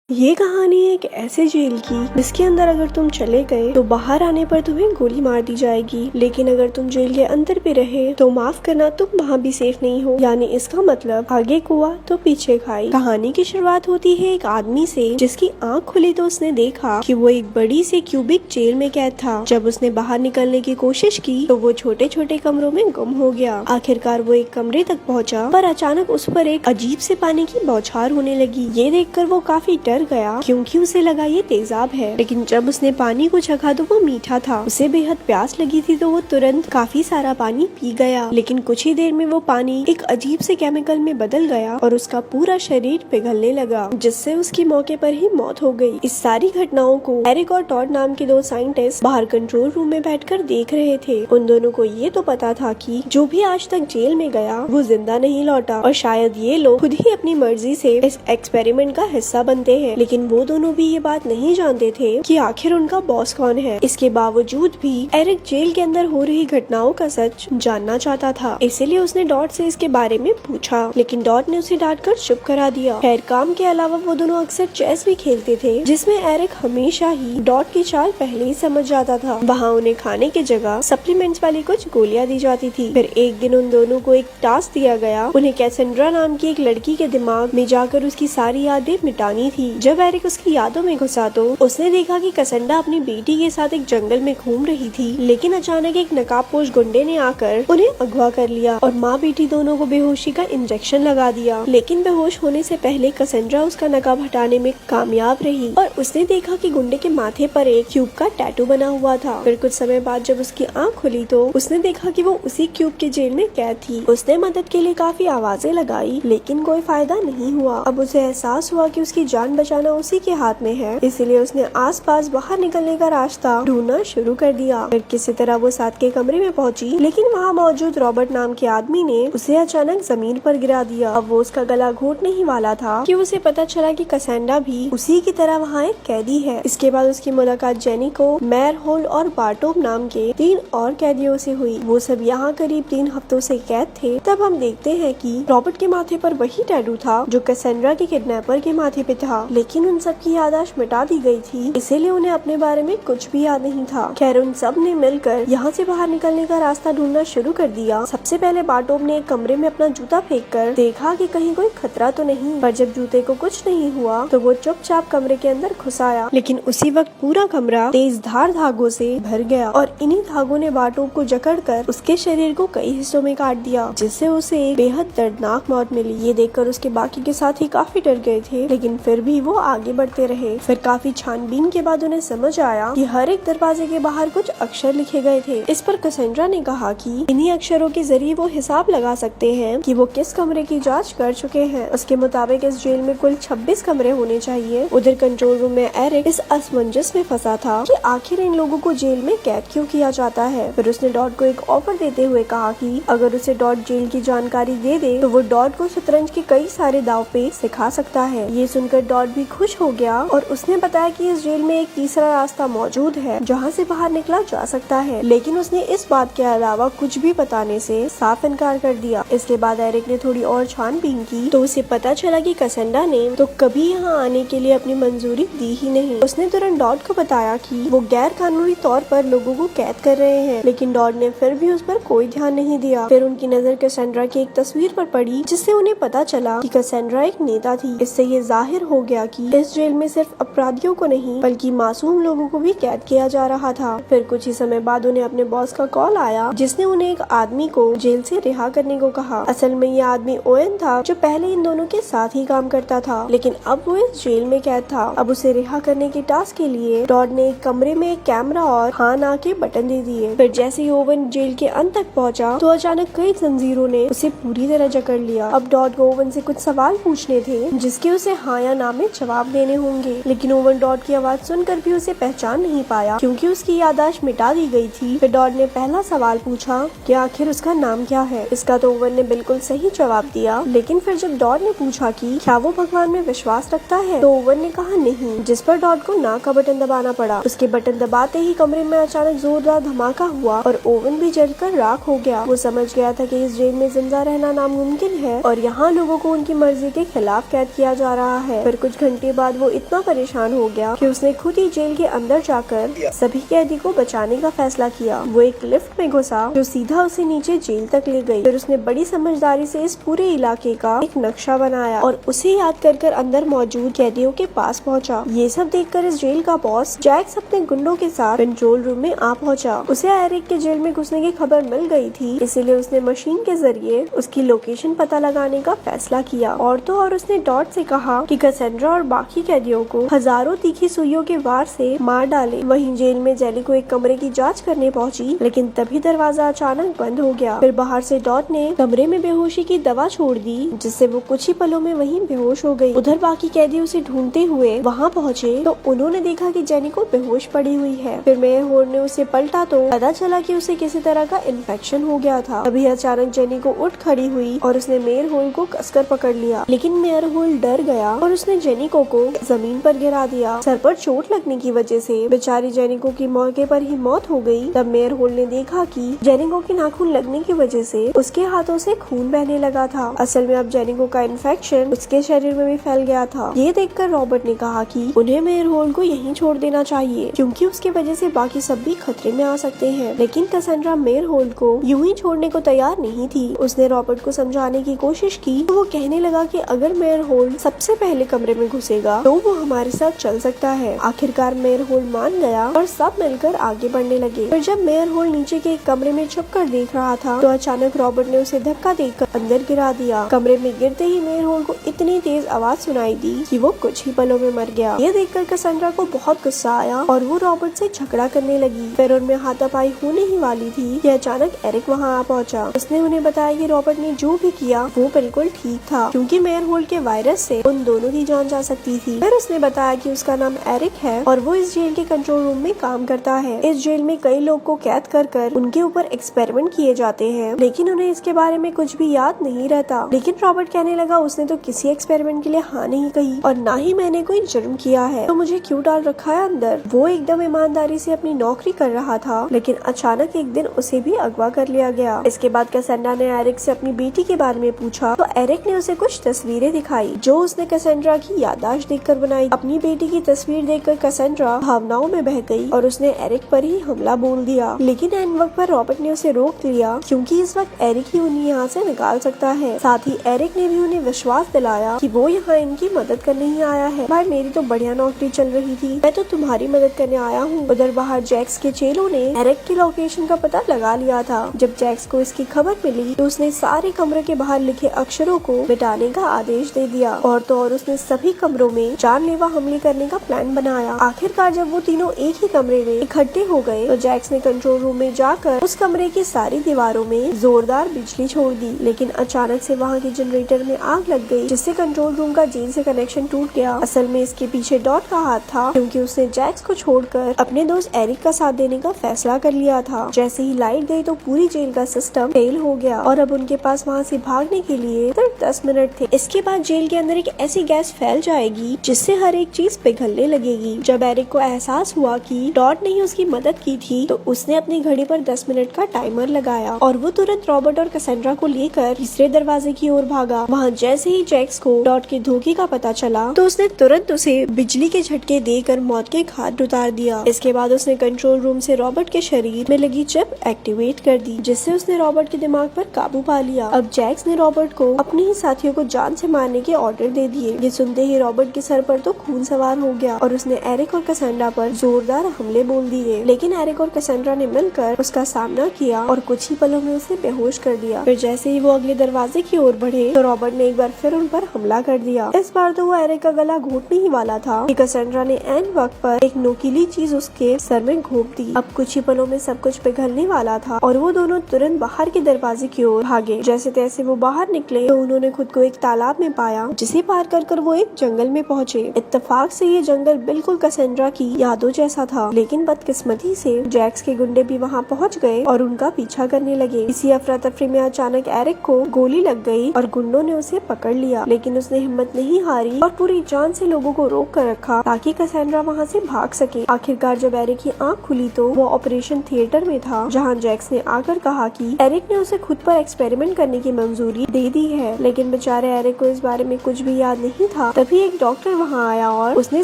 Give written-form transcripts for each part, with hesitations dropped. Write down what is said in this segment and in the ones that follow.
ये कहानी एक ऐसे जेल की जिसके अंदर अगर तुम चले गए तो बाहर आने पर तुम्हें गोली मार दी जाएगी, लेकिन अगर तुम जेल के अंदर भी रहे तो माफ करना तुम वहाँ भी सेफ नहीं हो। यानी इसका मतलब आगे कुआ तो पीछे खाई। कहानी की शुरुआत होती है एक आदमी से जिसकी आंख खुली तो उसने देखा कि वो एक बड़ी सी क्यूबिक जेल में कैद था। जब उसने बाहर निकलने की कोशिश की तो वो छोटे छोटे कमरों में गुम हो गया। आखिरकार वो एक कमरे तक पहुँचा पर अचानक उस पर एक अजीब से पानी की बौछार होने लगी। ये देखकर वो काफी डर गया क्योंकि उसे लगा ये तेजाब है, लेकिन जब उसने पानी को चखा तो वो मीठा था। उसे बेहद प्यास लगी थी तो वो तुरंत काफी सारा पानी पी गया, लेकिन कुछ ही देर में वो पानी एक अजीब से केमिकल में बदल गया और उसका पूरा शरीर पिघलने लगा, जिससे उसकी मौके पर ही मौत हो गई। इस सारी घटनाओं को एरिक और टॉड नाम के दो साइंटिस्ट बाहर कंट्रोल रूम में बैठकर देख रहे थे। उन दोनों को ये तो पता था कि जो भी आज तक जेल में गया वो जिंदा नहीं लौटा और शायद ये लोग खुद ही अपनी मर्जी से इस एक्सपेरिमेंट का हिस्सा बनते हैं, लेकिन वो दोनों भी ये बात नहीं जानते थे कि आखिर उनका बॉस कौन है। इसके बावजूद भी एरिक जेल के अंदर हो रही घटनाओं का सच जानना चाहता था, इसीलिए उसने डॉट से इसके बारे में पूछा, लेकिन डॉट ने उसे डांट कर चुप करा दिया। खैर, काम के अलावा वो दोनों अक्सर चेस भी खेलते थे, जिसमें एरिक हमेशा ही डॉट की चाल पहले ही समझ जाता था। वहाँ उन्हें खाने की जगह सप्लीमेंट्स वाली कुछ गोलियां दी जाती थी। फिर एक दिन उन दोनों को एक टास्क दिया गया, उन्हें कैसेंड्रा नाम की एक लड़की के दिमाग में जाकर उसकी सारी यादें मिटानी थी। जब एरिक उसकी यादों में घुसा तो उसने देखा कि कैसेंड्रा अपनी बेटी के साथ एक जंगल में घूम रही थी, लेकिन अचानक एक नकाबपोश गुंडे ने आकर उन्हें अगवा कर लिया और माँ बेटी दोनों को बेहोशी का इंजेक्शन लगा दिया। लेकिन बेहोश होने से पहले कैसेंड्रा उसका नकाब हटाने में कामयाब रही और उसने देखा कि गुंडे के माथे पर एक क्यूब का टैटू बना हुआ था। फिर कुछ समय बाद जब उसकी आँख खुली तो उसने देखा कि वो उसी क्यूब के जेल में कैद थी। उसने मदद के लिए काफी आवाजें लगाई, लेकिन कोई फायदा नहीं हुआ। अब उसे एहसास हुआ कि उसकी जान बचाना उसी के हाथ में है, इसलिए उसने आसपास बाहर निकलने का रास्ता ढूंढना शुरू कर दिया। फिर किसी तरह वो साथ के कमरे में पहुंची, लेकिन वहाँ मौजूद रॉबर्ट नाम के आदमी ने उसे अचानक जमीन पर गिरा दिया। अब वो उसका गला घोटने ही वाला था कि उसे पता चला कि कैसेंड्रा भी उसी की तरह वहाँ एक कैदी है। इसके बाद उसकी मुलाकात जेनिको, मैर होल्ड और बार्टोब नाम के 3 और कैदियों से हुई। वो सब यहाँ करीब 3 हफ्तों से कैद थे। तब हम देखते हैं कि रॉबर्ट के माथे पर वही टैटू था जो कैसेंड्रा के किडनैपर के माथे पे था, लेकिन उन सब की याददाश्त मिटा दी गई थी, इसीलिए उन्हें अपने बारे में कुछ भी याद नहीं था। खैर, उन सब ने मिलकर यहाँ से बाहर निकलने का रास्ता ढूंढना शुरू कर दिया। सबसे पहले बार्टोब ने एक कमरे में अपना जूता फेंककर देखा कि कहीं कोई खतरा तो नहीं, पर जब जूते को कुछ नहीं हुआ तो वो चुपचाप कमरे के अंदर घुस आया। लेकिन उसी वक्त पूरा कमरा तेज धार धागों से भर गया और इन्हीं धागों ने बार्टोब को जकड़कर उसके शरीर को कई हिस्सों में काट दिया, जिससे उसे एक बेहद दर्दनाक मौत मिली। ये देखकर उसके बाकी के साथी काफी डर गए थे, लेकिन फिर भी वो आगे बढ़ते रहे। फिर काफी छानबीन के बाद उन्हें समझ आया कि हर एक दरवाजे के बाहर कुछ अक्षर लिखे गए थे। इस पर कैसेंड्रा ने कहा कि इन्हीं अक्षरों के जरिए वो हिसाब लगा सकते हैं कि वो किस कमरे की जांच कर चुके हैं। उसके मुताबिक इस जेल में कुल 26 कमरे होने चाहिए। उधर कंट्रोल रूम में एरिक इस असमंजस में फंसा था कि आखिर इन लोगों को जेल में कैद क्यों किया जाता है। फिर उसने डॉट को एक ऑफर देते हुए कहा कि अगर उसे डॉट जेल की जानकारी दे दे तो वो डॉट को शतरंज के कई सारे दाव पे सिखा सकता है। ये सुनकर डॉट भी खुश हो गया और उसने बताया कि इस जेल में एक तीसरा रास्ता मौजूद है जहाँ से बाहर निकला जा सकता है, लेकिन उसने इस बात के अलावा कुछ भी बताने से साफ इनकार कर दिया। इसके बाद एरिक ने थोड़ी और छानबीन की तो उसे पता चला कि कैसेंड्रा ने तो कभी यहाँ आने के लिए अपनी मंजूरी दी ही नहीं। उसने तुरंत डॉट को बताया कि वो गैर कानूनी तौर पर लोगों को कैद कर रहे हैं, लेकिन डॉट ने फिर भी उस पर कोई ध्यान नहीं दिया। फिर उनकी नजर कैसेंड्रा की एक तस्वीर पर पड़ी, जिससे उन्हें पता चला कि कैसेंड्रा एक नेता थी। इससे ये जाहिर हो गया कि इस जेल में सिर्फ अपराधियों को नहीं बल्कि मासूम लोगों को भी कैद किया जा रहा था। फिर कुछ ही समय बाद उन्हें अपने बॉस का कॉल आया, जिसने उन्हें एक आदमी को जेल से रिहा करने को कहा। असल में ये आदमी ओवेन था, जो पहले इन दोनों के साथ ही काम करता था, लेकिन अब वो इस जेल में कैद था। अब उसे रिहा करने के टास्क के लिए टॉड ने एक कमरे में एक कैमरा और हाँ ना के बटन दे दिए। फिर जैसे ही ओवेन जेल के अंत तक पहुँचा तो अचानक कई जंजीरों ने उसे पूरी तरह जकड़ लिया। अब डॉट को ओवेन से कुछ सवाल पूछने थे, जिसके उसे हाँ या ना में जवाब देने होंगे, लेकिन ओवेन डॉट की आवाज सुनकर भी उसे पहचान नहीं पाया क्योंकि उसकी याददाश्त मिटा दी गई थी। फिर डॉट ने पहला सवाल पूछा कि आखिर उसका नाम क्या है। इसका तो ओवेन ने बिल्कुल सही जवाब दिया, लेकिन फिर जब डॉट ने पूछा कि क्या वो भगवान में विश्वास रखता है तो ओवेन ने कहा नहीं, जिस पर डॉट को ना का बटन दबाना पड़ा। उसके बटन दबाते ही कमरे में अचानक जोरदार धमाका हुआ और ओवेन भी जलकर राख हो गया। वो समझ गया था कि इस जेल में जिंदा रहना नामुमकिन है और यहाँ लोगों को उनकी मर्जी के खिलाफ कैद किया जा रहा है। फिर कुछ कुछ घंटे बाद वो इतना परेशान हो गया कि उसने खुद ही जेल के अंदर जाकर सभी कैदी को बचाने का फैसला किया। वो एक लिफ्ट में घुसा जो सीधा उसे नीचे जेल तक ले गई। फिर उसने बड़ी समझदारी से इस पूरे इलाके का एक नक्शा बनाया और उसे याद कर अंदर मौजूद कैदियों के पास पहुंचा। ये सब देखकर इस जेल का बॉस जैक्स अपने गुंडों के साथ कंट्रोल रूम में आ पहुंचा। उसे एरिक के जेल में घुसने की खबर मिल गई थी, इसीलिए उसने मशीन के जरिए उसकी लोकेशन पता लगाने का फैसला किया। और तो और उसने डॉट से कहा कि कैसेंड्रा और बाकी कैदियों को हजारों तीखी सुइयों के वार से मार डाले। वहीं जेल में जेली को एक कमरे की जांच करने पहुंची, लेकिन तभी दरवाजा अचानक बंद हो गया। फिर बाहर से डॉट ने कमरे में बेहोशी की दवा छोड़ दी, जिससे वो कुछ ही पलों में वहीं बेहोश हो गई। उधर बाकी कैदी उसे ढूंढते हुए वहाँ पहुँचे तो उन्होंने देखा कि जेनी को बेहोश पड़ी हुई है। फिर मेयर होल्ड ने उसे पलटा तो पता चला कि उसे किसी तरह का इन्फेक्शन हो गया था। अभी अचानक जेनी को उठ खड़ी हुई और उसने मेयर होल्ड को कसकर पकड़ लिया, लेकिन मेयर होल्ड डर गया और उसने जेनिको को जमीन पर गिरा दिया। सर पर चोट लगने की वजह से बेचारी जेनिको की मौके पर ही मौत हो गई। तब मेयर होल्ड ने देखा कि जेनिको के नाखून लगने की वजह से उसके हाथों से खून बहने लगा था। असल में अब जेनिको का इन्फेक्शन उसके शरीर में भी फैल गया था। ये देखकर रॉबर्ट ने कहा कि उन्हें मेयर होल्ड को यहीं छोड़ देना चाहिए, क्योंकि उसकी वजह से बाकी सब भी खतरे में आ सकते हैं। लेकिन कैसेंड्रा मेयर होल्ड को यूं ही छोड़ने को तैयार नहीं थी। उसने रॉबर्ट को समझाने की कोशिश की तो वो कहने लगा कि अगर मेयर होल्ड सबसे पहले कमरे में घुसेगा तो वो हमारे साथ चल सकता है। आखिरकार मेयर होल्ड मान गया और सब मिलकर आगे बढ़ने लगे। फिर जब मेयर होल्ड नीचे के एक कमरे में छुपकर देख रहा था तो अचानक रॉबर्ट ने उसे धक्का देकर अंदर गिरा दिया। कमरे में गिरते ही मेयर होल्ड को इतनी तेज आवाज सुनाई दी कि वो कुछ ही पलों में मर गया। ये देखकर कैसेंड्रा को बहुत गुस्सा आया और वो रॉबर्ट से झगड़ा करने लगी। फिर उनमें हाथापाई होने ही वाली थी कि अचानक एरिक वहाँ आ पहुँचा। उसने उन्हें बताया कि रॉबर्ट ने जो भी किया वो बिल्कुल ठीक था, क्योंकि मेयर होल्ड के वायरस से उन दोनों की जान जा सकती थी। फिर उसने बताया कि उसका नाम एरिक है और वो इस जेल के कंट्रोल रूम में काम करता है। इस जेल में कई लोग को कैद कर उनके ऊपर एक्सपेरिमेंट किए जाते हैं, लेकिन उन्हें इसके बारे में कुछ भी याद नहीं रहता। लेकिन रॉबर्ट कहने लगा उसने तो किसी एक्सपेरिमेंट के लिए हाँ नहीं कही और ना ही मैंने कोई जुर्म किया है, तो मुझे क्यों डाल रखा है अंदर। वो एकदम ईमानदारी से अपनी नौकरी कर रहा था, लेकिन अचानक एक दिन उसे भी अगवा कर लिया गया। इसके बाद कैसेंड्रा ने एरिक से अपनी बेटी के बारे में पूछा तो एरिक ने उसे कुछ तस्वीरें दिखाई जो उसने कैसेंड्रा की याददाश्त देखकर बनाई। अपनी बेटी की तस्वीर देखकर कैसेंड्रा भावनाओं में बह गई और उसने एरिक पर ही हमला बोल दिया। लेकिन एन वक्त पर रॉबर्ट ने उसे रोक लिया, क्योंकि इस वक्त एरिक ही उन्हें यहाँ से निकाल सकता है। साथ ही एरिक ने भी उन्हें विश्वास दिलाया कि वो यहाँ इनकी मदद करने ही आया है। भाई मेरी तो बढ़िया नौकरी चल रही थी, मैं तो तुम्हारी मदद करने आया हूँ। उधर बाहर जैक्स के चेलों ने एरिक की लोकेशन का पता लगा लिया था। जब जैक्स को इसकी खबर मिली तो उसने सारे कमरे के बाहर लिखे अक्षरों को मिटाने का आदेश दे दिया और तो और उसने सभी कमरों में जानलेवा हमले करने का प्लान बनाया। आखिरकार जब वो तीनों एक ही कमरे में इकट्ठे हो गए तो जैक्स ने कंट्रोल रूम में जाकर उस कमरे की सारी दीवारों में जोरदार बिजली छोड़ दी। लेकिन अचानक से वहाँ के जनरेटर में आग लग गई, जिससे कंट्रोल रूम का जेल से कनेक्शन टूट गया। असल में इसके पीछे डॉट का हाथ था, क्योंकि उसने जैक्स को छोड़कर अपने दोस्त एरिक का साथ देने का फैसला कर लिया था। जैसे ही लाइट गई तो पूरी जेल का सिस्टम फेल हो गया और अब उनके पास वहाँ से भागने के लिए सिर्फ 10 मिनट थे। इसके बाद जेल के अंदर एक ऐसी गैस फैल जाएगी जिससे हर एक चीज पिघलने लगेगी। जब एरिक को एहसास हुआ कि डॉट ने ही उसकी मदद की थी तो उसने अपनी घड़ी पर 10 मिनट का टाइमर लगाया और वो तुरंत रॉबर्ट और कैसेंड्रा को लेकर तीसरे दरवाजे की ओर भागा। वहाँ जैसे ही जैक्स को डॉट के धोखे का पता चला तो उसने तुरंत उसे बिजली के झटके देकर मौत के घाट उतार दिया। इसके बाद उसने कंट्रोल रूम से रॉबर्ट के शरीर में लगी चिप एक्टिवेट कर दी, जिससे उसने रॉबर्ट के दिमाग पर काबू पा लिया। अब जैक्स ने रॉबर्ट को अपने ही साथियों को जान से मारने के ऑर्डर दे दिए। ये सुनते ही रॉबर्ट के सर पर तो खून सवार हो गया और उसने एरिक और कैसेंड्रा पर जोरदार हमले बोल दिए। लेकिन एरिक और कैसेंड्रा ने मिलकर उसका सामना किया और कुछ ही पलों में उसे बेहोश कर दिया। फिर जैसे ही वो अगले दरवाजे की ओर बढ़े तो रॉबर्ट ने एक बार फिर उन पर हमला कर दिया। इस बार तो वो एरिक का गला घोटने ही वाला था कि कैसेंड्रा ने एन वक्त पर एक नोकीली चीज उसके सर में घोंप दी। अब कुछ ही पलों में सब कुछ पिघलने वाला था और वो दोनों तुरंत बाहर के दरवाजे की ओर भागे। जैसे तैसे वो बाहर निकले तो उन्होंने खुद को एक तालाब में पाया, जिसे पार कर वो एक जंगल में पहुँचे। इत्तेफाक से ये जंगल बिल्कुल कैसेंड्रा की यादों जैसा था, लेकिन बदकिस्मती से जैक्स के गुंडे भी वहाँ पहुँच गए और उनका पीछा करने लगे। इसी अफरा तफरी में अचानक एरिक को गोली लग गई और गुंडों ने उसे पकड़ लिया, लेकिन उसने हिम्मत नहीं हारी और पूरी जान से लोगों को रोक कर रखा ताकि कैसेंड्रा वहाँ से भाग सके। आखिरकार जब एरिक की आँख खुली तो वो ऑपरेशन थिएटर में था, जहाँ जैक्स ने आकर कहा कि एरिक ने उसे खुद पर एक्सपेरिमेंट करने की मंजूरी दे दी है। लेकिन बेचारे एरिक को इस बारे में कुछ भी याद नहीं था। तब तभी एक डॉक्टर वहाँ आया और उसने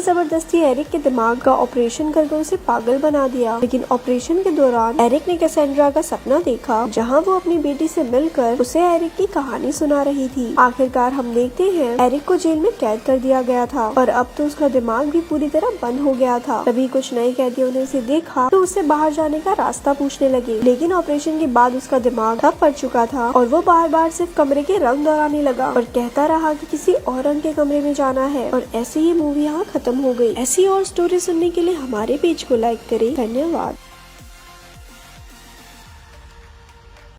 जबरदस्ती एरिक के दिमाग का ऑपरेशन करके उसे पागल बना दिया। लेकिन ऑपरेशन के दौरान एरिक ने कैसेंड्रा का सपना देखा जहाँ वो अपनी बेटी से मिलकर उसे एरिक की कहानी सुना रही थी। आखिरकार हम देखते हैं एरिक को जेल में कैद कर दिया गया था और अब तो उसका दिमाग भी पूरी तरह बंद हो गया था। तभी कुछ नए कैदियों ने उसे देखा तो उससे बाहर जाने का रास्ता पूछने लगे, लेकिन ऑपरेशन के बाद उसका दिमाग तब पड़ चुका था और वो बार बार सिर्फ कमरे के रंग दोहराने लगा और कहता रहा कि किसी और रंग के कमरे में जाना है। और ऐसे ही मूवी यहाँ खत्म हो गई। ऐसी और स्टोरी सुनने के लिए हमारे पेज को लाइक करें। धन्यवाद।